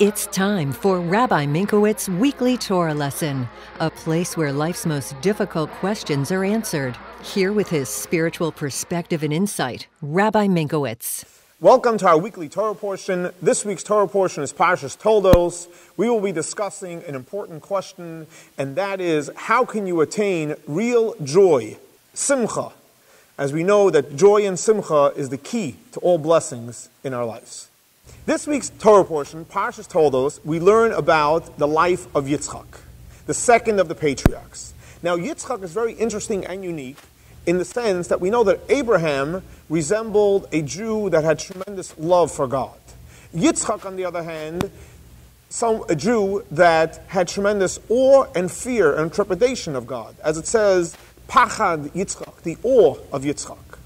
It's time for Rabbi Minkowicz's Weekly Torah Lesson, a place where life's most difficult questions are answered. Here with his spiritual perspective and insight, Rabbi Minkowicz. Welcome to our weekly Torah portion. This week's Torah portion is Parshat Toldot. We will be discussing an important question, and that is, how can you attain real joy, Simcha? As we know that joy and Simcha is the key to all blessings in our lives. This week's Torah portion, Parshat Toldot, we learn about the life of Yitzchok, the second of the patriarchs. Now, Yitzchok is very interesting and unique in the sense that we know that Abraham resembled a Jew that had tremendous love for God. Yitzchok, on the other hand, a Jew that had tremendous awe and fear and trepidation of God. As it says, Pachad Yitzchok, the awe of Yitzchok.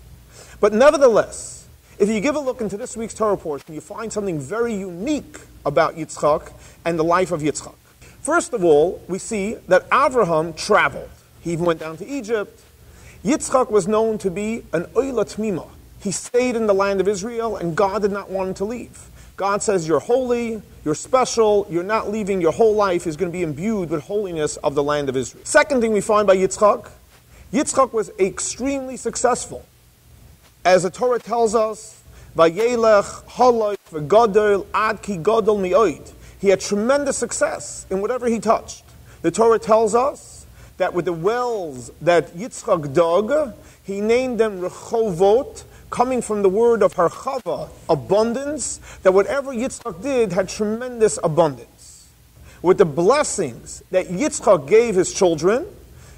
But nevertheless, if you give a look into this week's Torah portion, you find something very unique about Yitzchok and the life of Yitzchok. First of all, we see that Avraham traveled. He even went down to Egypt. Yitzchok was known to be an Oila Tmima. He stayed in the land of Israel, and God did not want him to leave. God says, you're holy, you're special, you're not leaving. Your whole life is going to be imbued with holiness of the land of Israel. Second thing we find by Yitzchok, Yitzchok was extremely successful. As the Torah tells us, Vayelech halach v'gadol ad ki gadol mi'od. He had tremendous success in whatever he touched. The Torah tells us that with the wells that Yitzchok dug, he named them Rechovot, coming from the word of harchava, abundance, that whatever Yitzchok did had tremendous abundance. With the blessings that Yitzchok gave his children,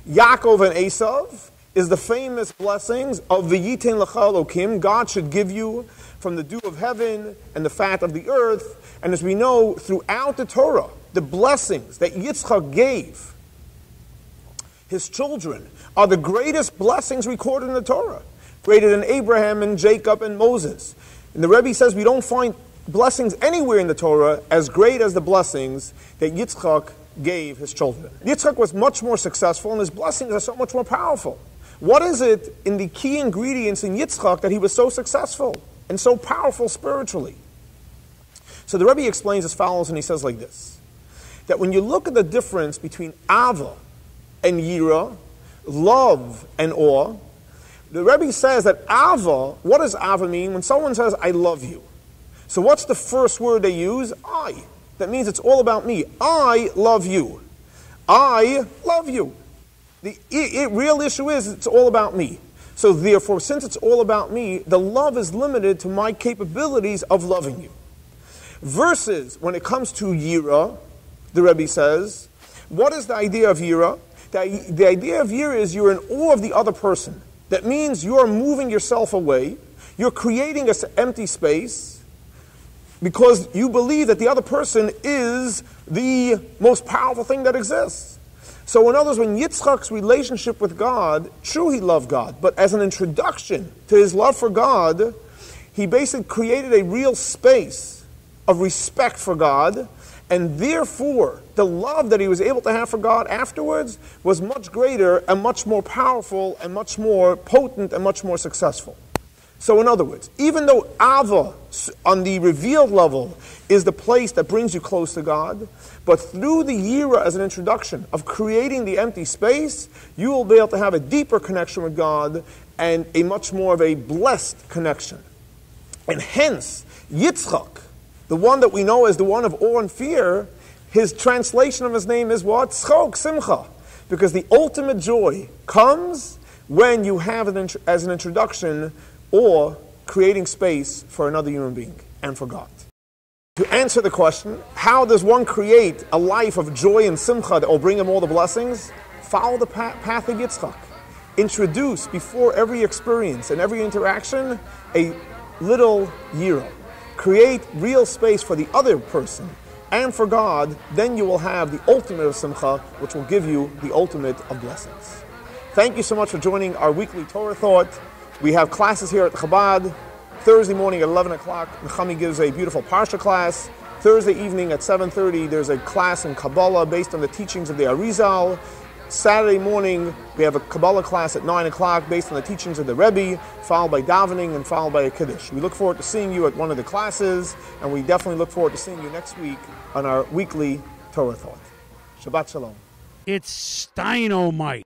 Yaakov and Esav, is the famous blessings of V'yitin lecha Elokim. God should give you from the dew of heaven and the fat of the earth. And as we know, throughout the Torah, the blessings that Yitzchak gave his children are the greatest blessings recorded in the Torah, greater than Abraham and Jacob and Moses. And the Rebbe says we don't find blessings anywhere in the Torah as great as the blessings that Yitzchak gave his children. Yitzchak was much more successful, and his blessings are so much more powerful. What is it in the key ingredients in Yitzchak that he was so successful and so powerful spiritually? So the Rebbe explains as follows, and he says like this, that when you look at the difference between Ava and Yira, love and awe, the Rebbe says that Ava, what does Ava mean? When someone says, I love you. So what's the first word they use? I. That means it's all about me. I love you. I love you. The real issue is it's all about me. So therefore, since it's all about me, the love is limited to my capabilities of loving you. Versus, when it comes to Yira, the Rebbe says, what is the idea of Yira? The idea of Yira is you're in awe of the other person. That means you're moving yourself away. You're creating an empty space because you believe that the other person is the most powerful thing that exists. So in other words, when Yitzchak's relationship with God, true, he loved God, but as an introduction to his love for God, he basically created a real space of respect for God, and therefore, the love that he was able to have for God afterwards was much greater and much more powerful and much more potent and much more successful. So in other words, even though Ava, on the revealed level, is the place that brings you close to God, but through the Yira as an introduction of creating the empty space, you will be able to have a deeper connection with God and a much more of a blessed connection. And hence, Yitzchok, the one that we know as the one of awe and fear, his translation of his name is what? Tzchok, Simcha. Because the ultimate joy comes when you have it as an introduction or creating space for another human being and for God. To answer the question, how does one create a life of joy and simcha that will bring him all the blessings? Follow the path of Yitzchak. Introduce before every experience and every interaction a little yira. Create real space for the other person and for God, then you will have the ultimate of simcha, which will give you the ultimate of blessings. Thank you so much for joining our weekly Torah Thought. We have classes here at Chabad. Thursday morning at 11 o'clock, Nechamie gives a beautiful Parsha class. Thursday evening at 7:30, there's a class in Kabbalah based on the teachings of the Arizal. Saturday morning, we have a Kabbalah class at 9 o'clock based on the teachings of the Rebbe, followed by davening and followed by a Kiddush. We look forward to seeing you at one of the classes, and we definitely look forward to seeing you next week on our weekly Torah Thought. Shabbat Shalom. It's Steinomite.